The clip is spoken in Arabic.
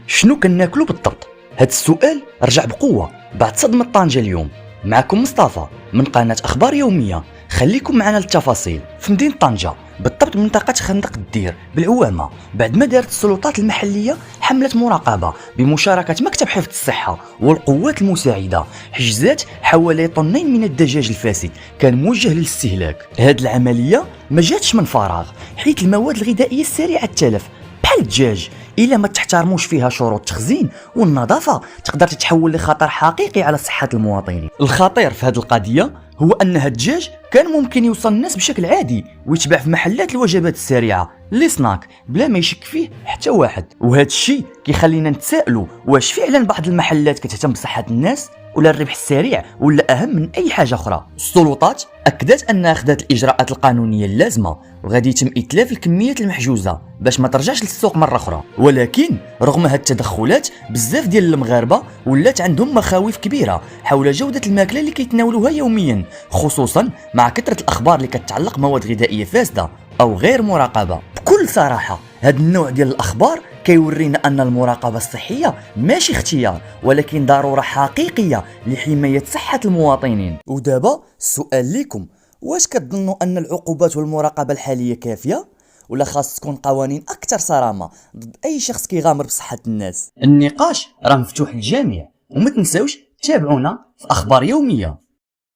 شنو كناكلو بالضبط؟ هاد السؤال رجع بقوة بعد صدمة طنجة اليوم. معكم مصطفى من قناة أخبار يومية. خليكم معنا للتفاصيل. في مدينة طنجة بالضبط منطقة خندق الدير بالعوامة، بعد ما دارت السلطات المحلية حملة مراقبة بمشاركة مكتب حفظ الصحة والقوات المساعدة، حجزات حوالي طنين من الدجاج الفاسد كان موجه للاستهلاك. هاد العملية ما جاتش من فراغ، حيث المواد الغذائية السريعة التلف بحال الدجاج إلا ما تحترموش فيها شروط التخزين والنظافة تقدر تتحول لخطر حقيقي على صحة المواطنين. الخطير في هذه القضية هو أن هاد الدجاج كان ممكن يوصل الناس بشكل عادي ويتباع في محلات الوجبات السريعة لي سناك بلا ما يشك فيه حتى واحد، وهذا الشيء كيخلينا نتسائلوا واش فعلا بعض المحلات كتهتم بصحة الناس ولا الربح السريع ولا أهم من أي حاجة أخرى. السلطات أكدت أنها أخذت الإجراءات القانونية اللازمة وغادي يتم إتلاف الكميات المحجوزة باش ما ترجعش للسوق مرة أخرى. ولكن رغم هاد التدخلات بزاف ديال المغاربة ولات عندهم مخاوف كبيرة حول جودة الماكلة اللي كيتناولوها يوميا، خصوصا مع كثرة الأخبار اللي كتعلق مواد غذائية فاسدة أو غير مراقبة. بكل صراحة هاد النوع ديال الأخبار كيورينا أن المراقبة الصحية ماشي اختيار ولكن ضرورة حقيقية لحماية صحة المواطنين. ودابا السؤال ليكم، واش كتظنوا أن العقوبات والمراقبة الحالية كافية ولا خاص تكون قوانين أكثر صرامة ضد أي شخص كيغامر بصحة الناس؟ النقاش راه مفتوح للجميع، وما تنساوش تابعونا في أخبار يومية.